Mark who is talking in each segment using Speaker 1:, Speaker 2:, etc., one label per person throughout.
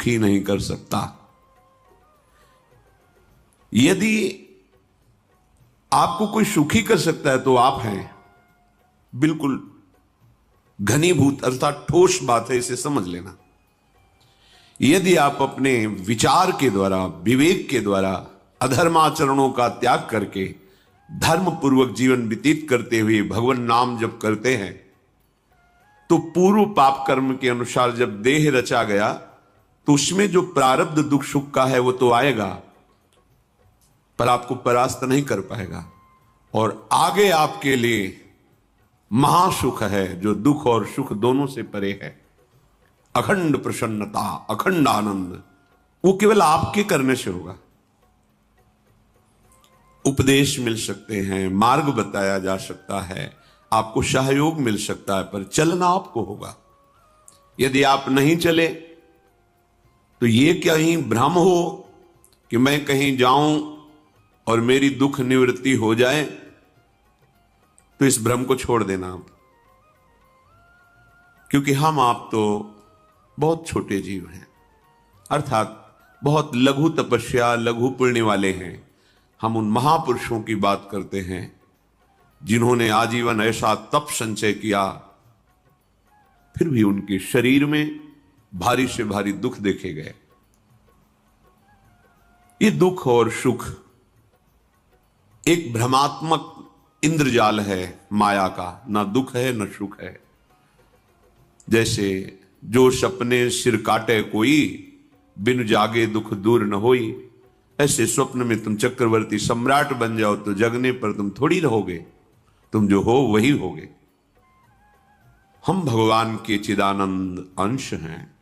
Speaker 1: सुखी नहीं कर सकता। यदि आपको कोई सुखी कर सकता है तो आप हैं। बिल्कुल घनीभूत अर्थात ठोस बात है, इसे समझ लेना। यदि आप अपने विचार के द्वारा, विवेक के द्वारा अधर्माचरणों का त्याग करके धर्म पूर्वक जीवन व्यतीत करते हुए भगवान नाम जप करते हैं, तो पूर्व पाप कर्म के अनुसार जब देह रचा गया तो उसमें जो प्रारब्ध दुख सुख का है वो तो आएगा, पर आपको परास्त नहीं कर पाएगा। और आगे आपके लिए महासुख है जो दुख और सुख दोनों से परे है। अखंड प्रसन्नता, अखंड आनंद, वो केवल आपके करने से होगा। उपदेश मिल सकते हैं, मार्ग बताया जा सकता है, आपको सहयोग मिल सकता है, पर चलना आपको होगा। यदि आप नहीं चले तो ये कहीं भ्रम हो कि मैं कहीं जाऊं और मेरी दुख निवृत्ति हो जाए, तो इस भ्रम को छोड़ देना आप। क्योंकि हम आप तो बहुत छोटे जीव हैं, अर्थात बहुत लघु तपस्या, लघु पुण्य वाले हैं। हम उन महापुरुषों की बात करते हैं जिन्होंने आजीवन ऐसा तप संचय किया, फिर भी उनके शरीर में भारी से भारी दुख देखे गए। ये दुख और सुख एक भ्रमात्मक इंद्रजाल है माया का, ना दुख है न सुख है। जैसे जो सपने सिर काटे कोई, बिन जागे दुख दूर न होई। ऐसे स्वप्न में तुम चक्रवर्ती सम्राट बन जाओ तो जगने पर तुम थोड़ी रहोगे, तुम जो हो वही होगे। हम भगवान के चिदानंद अंश हैं।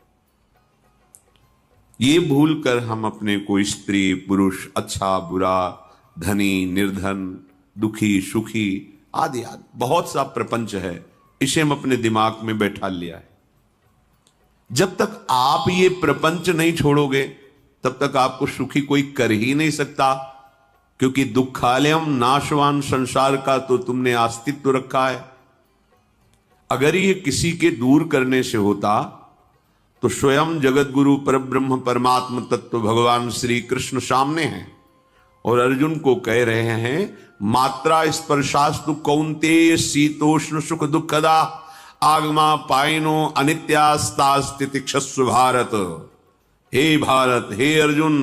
Speaker 1: ये भूल कर हम अपने को स्त्री पुरुष, अच्छा बुरा, धनी निर्धन, दुखी सुखी आदि आदि बहुत सा प्रपंच है, इसे हम अपने दिमाग में बैठा लिया है। जब तक आप ये प्रपंच नहीं छोड़ोगे तब तक आपको सुखी कोई कर ही नहीं सकता, क्योंकि दुखालयम नाशवान संसार का तो तुमने अस्तित्व रखा है। अगर ये किसी के दूर करने से होता तो स्वयं जगत गुरु परब्रह्म परमात्म तत्व भगवान श्री कृष्ण सामने हैं और अर्जुन को कह रहे हैं, मात्रा स्पर्शास्तु कौन्तेय शीतोष्ण सुख दुखदा आगमा पायनो अनित्यास्ता स्थितिक्षस्व भारत। हे भारत, हे अर्जुन,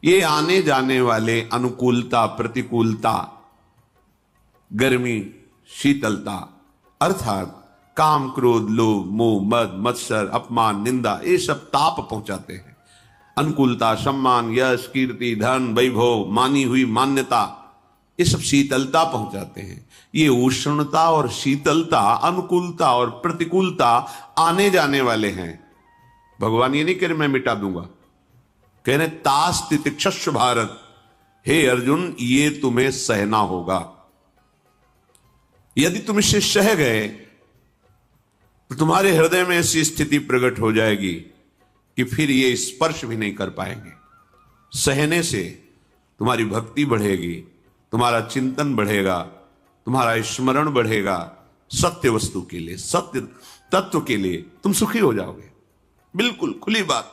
Speaker 1: ये आने जाने वाले अनुकूलता प्रतिकूलता, गर्मी शीतलता, अर्थात काम क्रोध लोभ मोह मद मत्सर अपमान निंदा, ये सब ताप पहुंचाते हैं। अनुकूलता सम्मान यश कीर्ति धन वैभव, मानी हुई मान्यता, ये सब शीतलता पहुंचाते हैं। ये उष्णता और शीतलता, अनुकूलता और प्रतिकूलता आने जाने वाले हैं। भगवान ये नहीं कह रहे मैं मिटा दूंगा, कह रहे तास तितिक्षस्व भारत। हे अर्जुन, ये तुम्हें सहना होगा। यदि तुम इसे सह गए तो तुम्हारे हृदय में ऐसी स्थिति प्रकट हो जाएगी कि फिर ये स्पर्श भी नहीं कर पाएंगे। सहने से तुम्हारी भक्ति बढ़ेगी, तुम्हारा चिंतन बढ़ेगा, तुम्हारा स्मरण बढ़ेगा, सत्य वस्तु के लिए, सत्य तत्व के लिए तुम सुखी हो जाओगे। बिल्कुल खुली बात।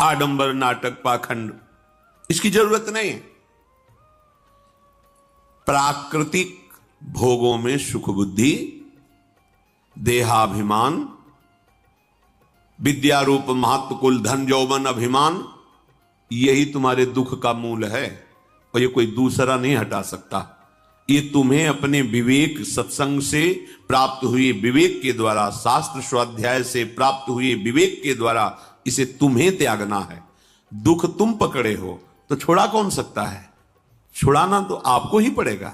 Speaker 1: आडंबर नाटक पाखंड इसकी जरूरत नहीं है। प्राकृतिक भोगों में सुख बुद्धि, देहाभिमान, विद्यारूप महत्व कुल धन यौवन अभिमान, यही तुम्हारे दुख का मूल है और ये कोई दूसरा नहीं हटा सकता। ये तुम्हें अपने विवेक सत्संग से प्राप्त हुए विवेक के द्वारा, शास्त्र स्वाध्याय से प्राप्त हुए विवेक के द्वारा इसे तुम्हें त्यागना है। दुख तुम पकड़े हो तो छोड़ा कौन सकता है? छुड़ाना तो आपको ही पड़ेगा।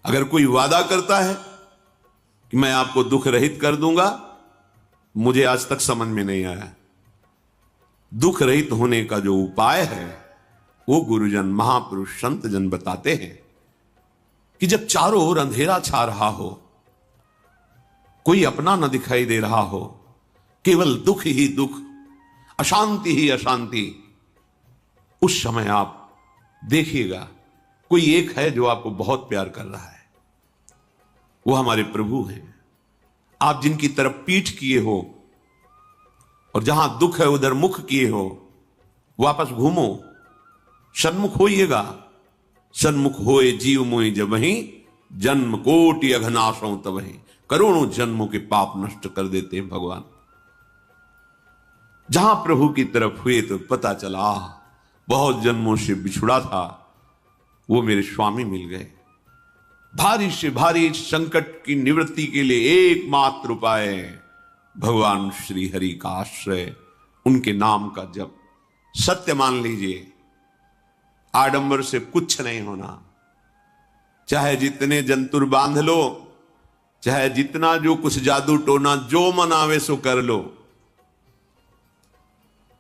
Speaker 1: अगर कोई वादा करता है कि मैं आपको दुख रहित कर दूंगा, मुझे आज तक समझ में नहीं आया। दुख रहित होने का जो उपाय है वो गुरुजन महापुरुष संत जन बताते हैं कि जब चारों ओर अंधेरा छा रहा हो, कोई अपना न दिखाई दे रहा हो, केवल दुख ही दुख, अशांति ही अशांति, उस समय आप देखिएगा कोई एक है जो आपको बहुत प्यार कर रहा है। वो हमारे प्रभु हैं। आप जिनकी तरफ पीठ किए हो और जहां दुख है उधर मुख किए हो, वापस घूमो, सन्मुख होइएगा। सन्मुख होए जीव मोहि जबहि, जन्म कोटि अघनाशों तबहि। करोड़ों जन्मों के पाप नष्ट कर देते हैं भगवान। जहां प्रभु की तरफ हुए तो पता चला बहुत जन्मों से बिछुड़ा था, वो मेरे स्वामी मिल गए। भारी से भारी संकट की निवृत्ति के लिए एकमात्र उपाय भगवान श्री हरि का आश्रय, उनके नाम का जप। सत्य मान लीजिए, आडंबर से कुछ नहीं होना। चाहे जितने जंतुर बांध लो, चाहे जितना जो कुछ जादू टोना जो मन आवे सो कर लो।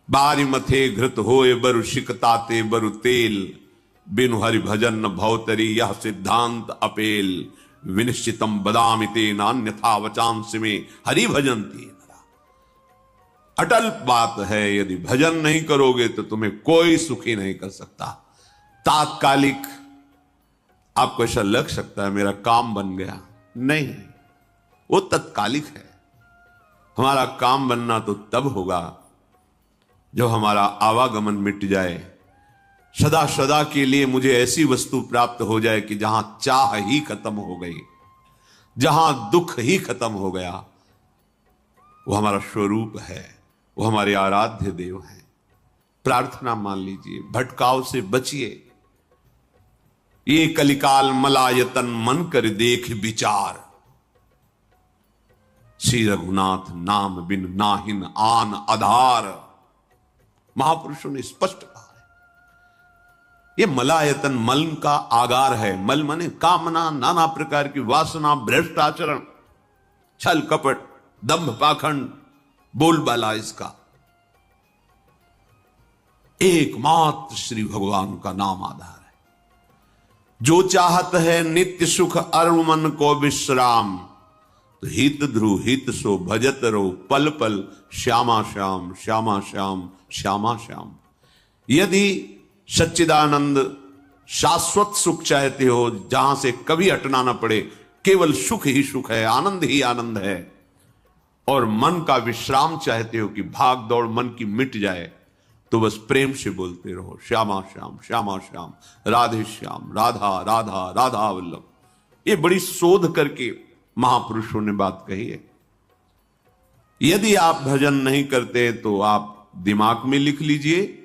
Speaker 1: बारी मथे घृत होए बरु शिकताते बरु तेल, बिनु हरि भजन न भवतरी यह सिद्धांत अपेल। विनिश्चितम बदामिते नान्यथा वचांस में हरि भजंती। अटल बात है, यदि भजन नहीं करोगे तो तुम्हें कोई सुखी नहीं कर सकता। तात्कालिक आपको ऐसा लग सकता है मेरा काम बन गया, नहीं, वो तत्कालिक है। हमारा काम बनना तो तब होगा जब हमारा आवागमन मिट जाए, सदा सदा के लिए मुझे ऐसी वस्तु प्राप्त हो जाए कि जहां चाह ही खत्म हो गई, जहां दुख ही खत्म हो गया। वो हमारा स्वरूप है, वो हमारे आराध्य देव हैं। प्रार्थना मान लीजिए, भटकाव से बचिए। ये कलिकाल मलायतन मन कर देख विचार, श्री रघुनाथ नाम बिन नाहिन आन आधार। महापुरुषों ने स्पष्ट कहा है, ये मलायतन मल का आगार है। मल माने कामना, नाना प्रकार की वासना, भ्रष्ट आचरण, छल कपट, दंभ पाखंड, बोलबाला इसका। एकमात्र श्री भगवान का नाम आधार है। जो चाहत है नित्य सुख अरु मन को विश्राम, तो हित ध्रुव हित सो भजत रो पल पल श्यामा श्याम श्यामा श्याम श्यामा श्याम। यदि सच्चिदानंद शाश्वत सुख चाहते हो, जहां से कभी हटना ना पड़े, केवल सुख ही सुख है, आनंद ही आनंद है, और मन का विश्राम चाहते हो कि भाग दौड़ मन की मिट जाए, तो बस प्रेम से बोलते रहो श्यामा श्याम श्यामा श्याम, राधे श्याम, राधा राधा राधा वल्लभ। ये बड़ी शोध करके महापुरुषों ने बात कही है। यदि आप भजन नहीं करते तो आप दिमाग में लिख लीजिए,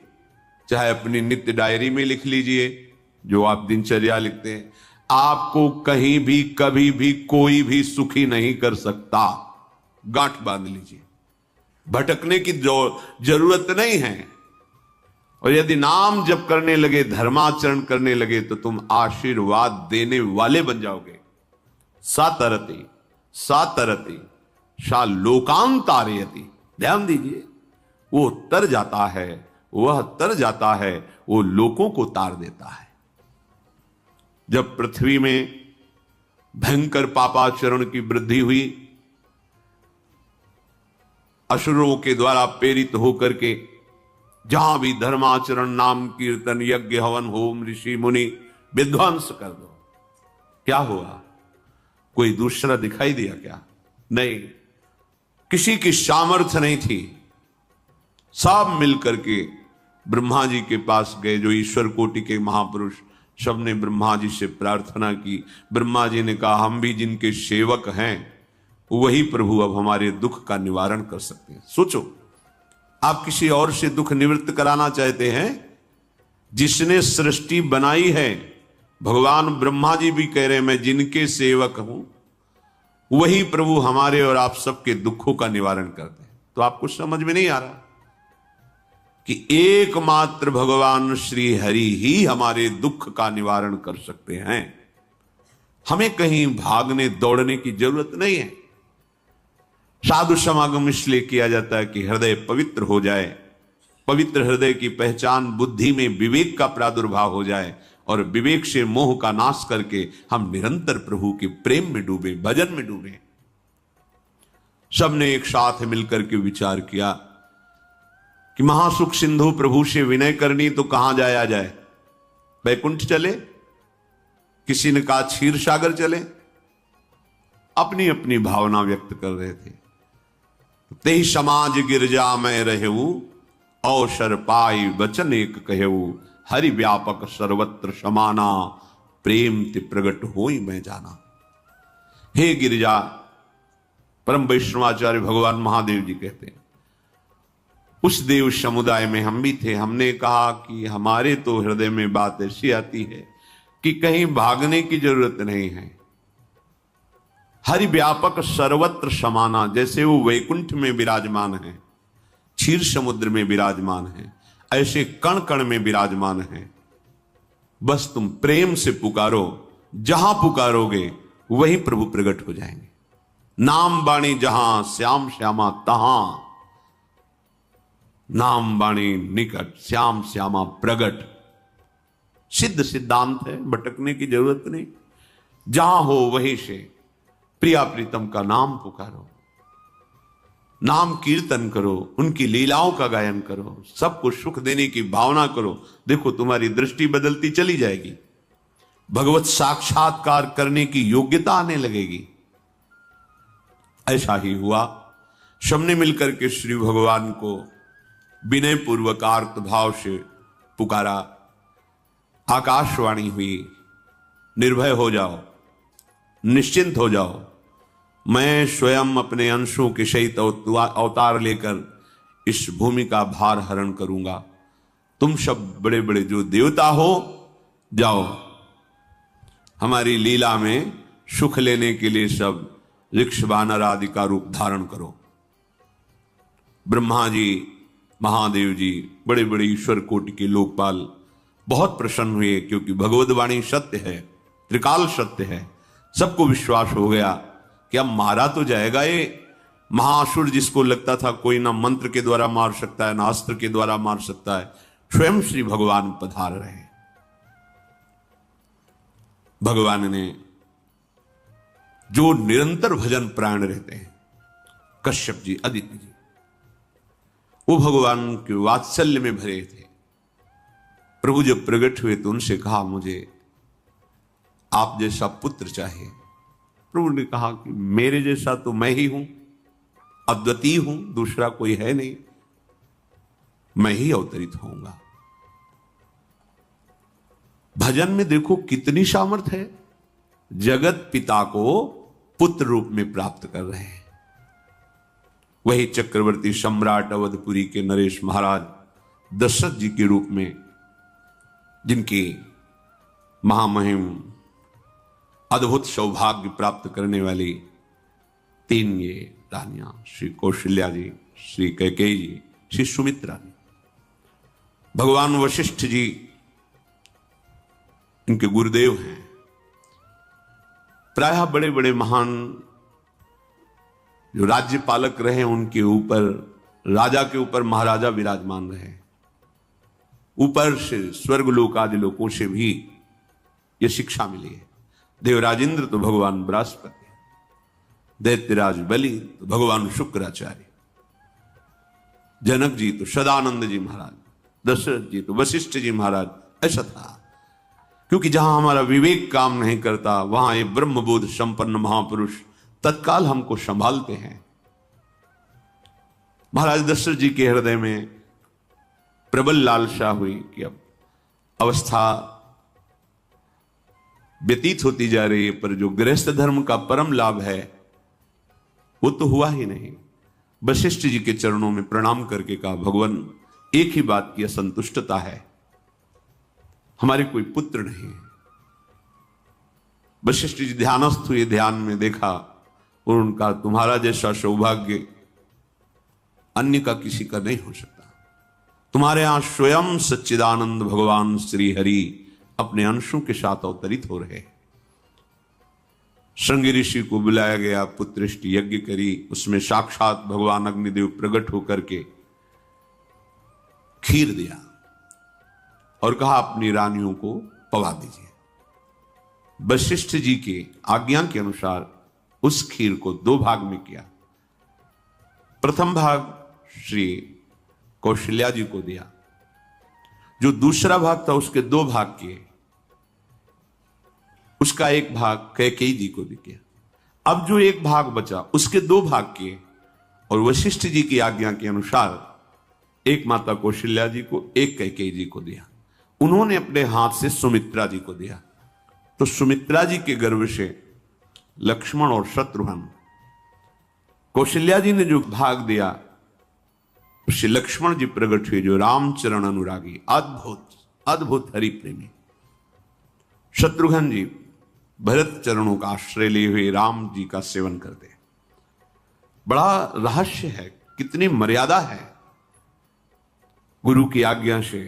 Speaker 1: चाहे अपनी नित्य डायरी में लिख लीजिए, जो आप दिनचर्या लिखते हैं। आपको कहीं भी कभी भी कोई भी सुखी नहीं कर सकता। गांठ बांध लीजिए, भटकने की जरूरत नहीं है। और यदि नाम जप करने लगे, धर्माचरण करने लगे, तो तुम आशीर्वाद देने वाले बन जाओगे। सातरति सातरति शा लोकांतारयति। ध्यान दीजिए, वो तर जाता है, वह तर जाता है, वो लोकों को तार देता है। जब पृथ्वी में भयंकर पापाचरण की वृद्धि हुई, असुरों के द्वारा प्रेरित होकर के जहां भी धर्माचरण, नाम कीर्तन, यज्ञ, हवन, होम, ऋषि मुनि विध्वंस कर दो, क्या हुआ? कोई दूसरा दिखाई दिया क्या? नहीं, किसी की सामर्थ्य नहीं थी। सब मिलकर के ब्रह्मा जी के पास गए, जो ईश्वर कोटि के महापुरुष, सबने ब्रह्मा जी से प्रार्थना की। ब्रह्मा जी ने कहा, हम भी जिनके सेवक हैं, वही प्रभु अब हमारे दुख का निवारण कर सकते हैं। सोचो, आप किसी और से दुख निवृत्त कराना चाहते हैं? जिसने सृष्टि बनाई है, भगवान ब्रह्मा जी भी कह रहे हैं, मैं जिनके सेवक हूं, वही प्रभु हमारे और आप सबके दुखों का निवारण करते हैं। तो आपको समझ में नहीं आ रहा कि एकमात्र भगवान श्री हरि ही हमारे दुख का निवारण कर सकते हैं। हमें कहीं भागने दौड़ने की जरूरत नहीं है। साधु समागम इसलिए किया जाता है कि हृदय पवित्र हो जाए। पवित्र हृदय की पहचान बुद्धि में विवेक का प्रादुर्भाव हो जाए, और विवेक से मोह का नाश करके हम निरंतर प्रभु के प्रेम में डूबे, भजन में डूबे। सबने एक साथ मिलकर के विचार किया कि महासुख सिंधु प्रभु से विनय करनी तो कहां जाया जाए? बैकुंठ चले, किसी ने कहा क्षीर सागर चले। अपनी अपनी भावना व्यक्त कर रहे थे। तेहि समाज गिरजा में रहेऊ, अवसर पाई वचन एक कहेऊ, हरि व्यापक सर्वत्र समाना, प्रेम ते प्रगट होई मैं जाना। हे गिरिजा, परम वैष्णवाचार्य भगवान महादेव जी कहते हैं, उस देव समुदाय में हम भी थे। हमने कहा कि हमारे तो हृदय में बात ऐसी आती है कि कहीं भागने की जरूरत नहीं है। हरि व्यापक सर्वत्र समाना, जैसे वो वैकुंठ में विराजमान है, क्षीर समुद्र में विराजमान है, ऐसे कण कण में विराजमान है। बस तुम प्रेम से पुकारो, जहां पुकारोगे वहीं प्रभु प्रकट हो जाएंगे। नाम बाणी जहां श्याम श्यामा तहां, नाम बाणी निकट श्याम श्यामा प्रगट। सिद्ध सिद्धांत है, भटकने की जरूरत नहीं। जहां हो वहीं से प्रिया प्रीतम का नाम पुकारो, नाम कीर्तन करो, उनकी लीलाओं का गायन करो, सबको सुख देने की भावना करो। देखो तुम्हारी दृष्टि बदलती चली जाएगी, भगवत साक्षात्कार करने की योग्यता आने लगेगी। ऐसा ही हुआ। सबने मिलकर के श्री भगवान को विनय पूर्वक आर्त भाव से पुकारा। आकाशवाणी हुई, निर्भय हो जाओ, निश्चिंत हो जाओ, मैं स्वयं अपने अंशों के सहित अवतार लेकर इस भूमि का भार हरण करूंगा। तुम सब बड़े बड़े जो देवता हो, जाओ हमारी लीला में सुख लेने के लिए सब ऋक्ष वानर आदि का रूप धारण करो। ब्रह्मा जी, महादेव जी, बड़े बड़े ईश्वर कोटि के लोकपाल बहुत प्रसन्न हुए, क्योंकि भगवत वाणी सत्य है, त्रिकाल सत्य है। सबको विश्वास हो गया कि अब मारा तो जाएगा ये महासुर, जिसको लगता था कोई ना मंत्र के द्वारा मार सकता है ना अस्त्र के द्वारा मार सकता है। स्वयं श्री भगवान पधार रहे। भगवान ने जो निरंतर भजन प्राण रहते हैं, कश्यप जी, अदिति जी, वो भगवान के वात्सल्य में भरे थे। प्रभु जब प्रकट हुए तो उनसे कहा, मुझे आप जैसा पुत्र चाहिए। प्रभु ने कहा कि मेरे जैसा तो मैं ही हूं, अद्वितीय हूं, दूसरा कोई है नहीं, मैं ही अवतरित होऊंगा। भजन में देखो कितनी सामर्थ है। जगत पिता को पुत्र रूप में प्राप्त कर रहे हैं। वही चक्रवर्ती सम्राट अवधपुरी के नरेश महाराज दशरथ जी के रूप में, जिनकी महामहिम अद्भुत सौभाग्य प्राप्त करने वाली तीन ये रानियां, श्री कौशल्या जी, श्री कैकेयी जी, श्री सुमित्रा जी, भगवान वशिष्ठ जी इनके गुरुदेव हैं। प्रायः बड़े बड़े महान जो राज्य पालक रहे, उनके ऊपर, राजा के ऊपर महाराजा विराजमान रहे। ऊपर से स्वर्गलोक आदि लोकों से भी यह शिक्षा मिली है। देवराजेंद्र तो भगवान बृहस्पति, दैत्यराज बलि तो भगवान शुक्राचार्य, जनक जी तो सदानंद जी महाराज, दशरथ जी तो वशिष्ठ जी महाराज। ऐसा था, क्योंकि जहां हमारा विवेक काम नहीं करता, वहां ये ब्रह्मबोध संपन्न महापुरुष तत्काल हमको संभालते हैं। महाराज दशरथ जी के हृदय में प्रबल लालसा हुई कि अब अवस्था व्यतीत होती जा रही है, पर जो गृहस्थ धर्म का परम लाभ है वो तो हुआ ही नहीं। वशिष्ठ जी के चरणों में प्रणाम करके कहा, भगवान एक ही बात की असंतुष्टता है, हमारे कोई पुत्र नहीं है। वशिष्ठ जी ध्यानस्थ हुए, ध्यान में देखा और उनका, तुम्हारा जैसा सौभाग्य अन्य का किसी का नहीं हो सकता। तुम्हारे यहां स्वयं सच्चिदानंद भगवान श्री हरि अपने अंशों के साथ अवतरित हो रहे। श्रृंगी ऋषि को बुलाया गया, पुत्रिष्ट यज्ञ करी, उसमें साक्षात भगवान अग्निदेव प्रकट होकर के खीर दिया और कहा अपनी रानियों को पवा दीजिए। वशिष्ठ जी के आज्ञा के अनुसार उस खीर को दो भाग में किया। प्रथम भाग श्री कौशल्या जी को दिया, जो दूसरा भाग था उसके दो भाग किए, उसका एक भाग कैकेयी जी को भी किया। अब जो एक भाग बचा उसके दो भाग किए और वशिष्ठ जी की आज्ञा के अनुसार एक माता कौशल्या जी को, एक कैकेयी जी को दिया। उन्होंने अपने हाथ से सुमित्रा जी को दिया। तो सुमित्रा जी के गर्भ से लक्ष्मण और शत्रुघ्न, कौशल्या जी ने जो भाग दिया उससे लक्ष्मण जी प्रकट हुए, जो रामचरण अनुरागी, अद्भुत अद्भुत हरि प्रेमी। शत्रुघ्न जी भरत चरणों का आश्रय लिए हुए राम जी का सेवन करते। बड़ा रहस्य है, कितनी मर्यादा है। गुरु की आज्ञा से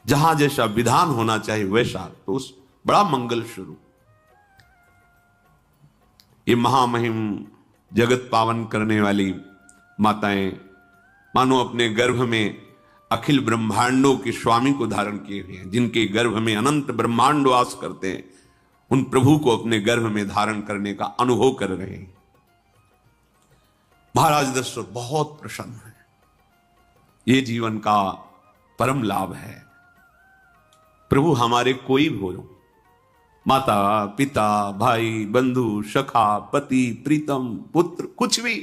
Speaker 1: जहां जैसा विधान होना चाहिए वैसा, तो उस बड़ा मंगल शुरू। ये महामहिम जगत पावन करने वाली माताएं मानो अपने गर्भ में अखिल ब्रह्मांडों के स्वामी को धारण किए हुए हैं, जिनके गर्भ में अनंत ब्रह्मांड वास करते हैं, उन प्रभु को अपने गर्भ में धारण करने का अनुभव कर रहे हैं। महाराज दशरथ बहुत प्रसन्न है। ये जीवन का परम लाभ है। प्रभु हमारे कोई भी हो, माता पिता भाई बंधु सखा पति प्रीतम पुत्र, कुछ भी,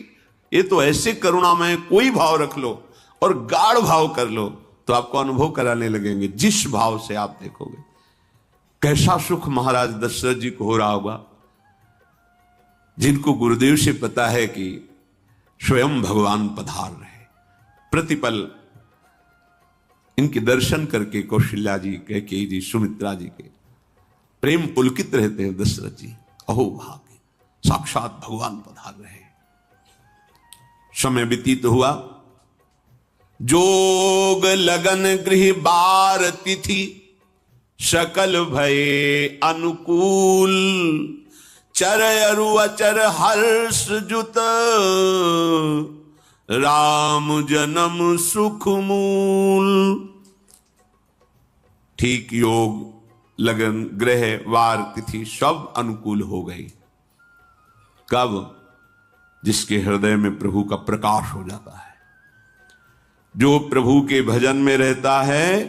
Speaker 1: ये तो ऐसे करुणा में कोई भाव रख लो और गाढ़ भाव कर लो तो आपको अनुभव कराने लगेंगे। जिस भाव से आप देखोगे कैसा सुख महाराज दशरथ जी को हो रहा होगा, जिनको गुरुदेव से पता है कि स्वयं भगवान पधार रहे। प्रतिपल इनके दर्शन करके कौशल्या जी, कैकेयी जी, सुमित्रा जी के प्रेम पुलकित रहते हैं। दशरथ जी, अहो भाग्य, साक्षात भगवान पधार रहे। समय व्यतीत हुआ, जोग लगन गृह बार तिथि, सकल भये अनुकूल, चर अरु अचर हर्ष जुत, राम जन्म सुख मूल। ठीक योग लगन ग्रह वार तिथि सब अनुकूल हो गई। कब? जिसके हृदय में प्रभु का प्रकाश हो जाता है। जो प्रभु के भजन में रहता है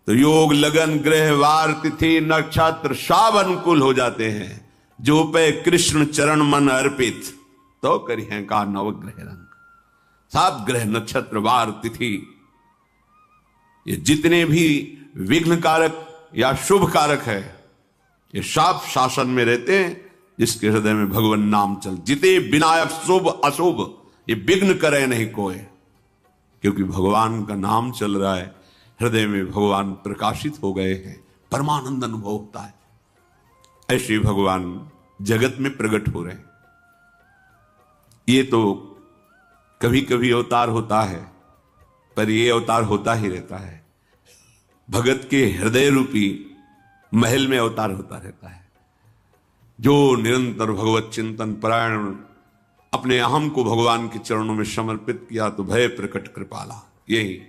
Speaker 1: तो योग लगन ग्रह वार तिथि नक्षत्र सब अनुकूल हो जाते हैं। जो पे कृष्ण चरण मन अर्पित, तो करी है का नवग्रह रंग। सात ग्रह नक्षत्र वार तिथि, ये जितने भी विघ्न कारक या शुभ कारक है, ये सब शासन में रहते हैं जिसके हृदय में भगवान नाम चल। जिते विनायक शुभ अशुभ, ये विघ्न करे नहीं कोई, क्योंकि भगवान का नाम चल रहा है, हृदय में भगवान प्रकाशित हो गए हैं, परमानंद अनुभव होता है। ऐसे भगवान जगत में प्रकट हो रहे हैं। ये तो कभी कभी अवतार होता है, पर ये अवतार होता ही रहता है। भगत के हृदय रूपी महल में अवतार होता रहता है। जो निरंतर भगवत चिंतन परायण, अपने अहम को भगवान के चरणों में समर्पित किया तो भय प्रकट कृपाला, यही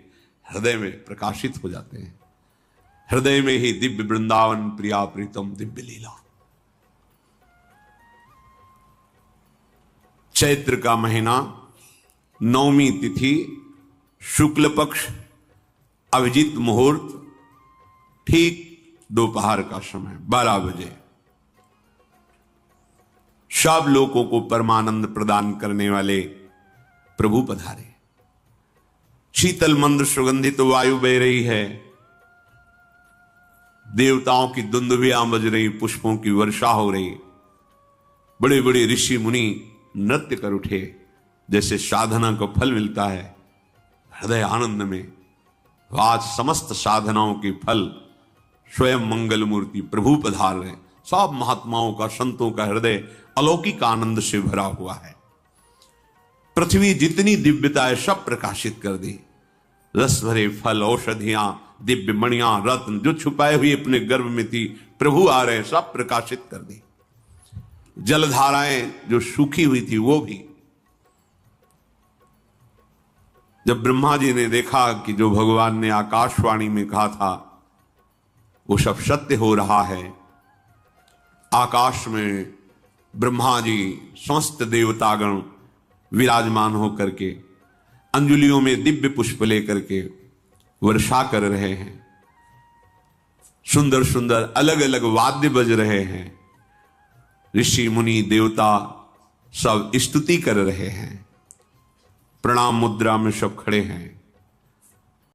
Speaker 1: हृदय में प्रकाशित हो जाते हैं। हृदय में ही दिव्य वृंदावन प्रिया प्रीतम दिव्य लीला। चैत्र का महीना, नवमी तिथि, शुक्ल पक्ष, अभिजीत मुहूर्त, ठीक दोपहर का समय 12 बजे। सब लोगों को परमानंद प्रदान करने वाले प्रभु पधारे। शीतल मंद सुगंधित वायु बह रही है, देवताओं की दुंदुभियां बज रही, पुष्पों की वर्षा हो रही। बड़े बड़े ऋषि मुनि नृत्य कर उठे, जैसे साधना को फल मिलता है हृदय आनंद में। आज समस्त साधनाओं के फल स्वयं मंगल मूर्ति प्रभु पधार रहे। सब महात्माओं का, संतों का हृदय अलौकिक आनंद से भरा हुआ है। पृथ्वी जितनी दिव्यता है सब प्रकाशित कर दी। रस भरे फल, औषधियां, दिव्य मणियां, रत्न जो छुपाए हुए अपने गर्भ में थी, प्रभु आ रहे, सब प्रकाशित कर दी। जलधाराएं जो सूखी हुई थी वो भी। जब ब्रह्मा जी ने देखा कि जो भगवान ने आकाशवाणी में कहा था वो सब सत्य हो रहा है, आकाश में ब्रह्मा जी समस्त देवतागण विराजमान होकर के अंजलियों में दिव्य पुष्प लेकर के वर्षा कर रहे हैं। सुंदर सुंदर अलग अलग वाद्य बज रहे हैं। ऋषि मुनि देवता सब स्तुति कर रहे हैं। प्रणाम मुद्रा में सब खड़े हैं।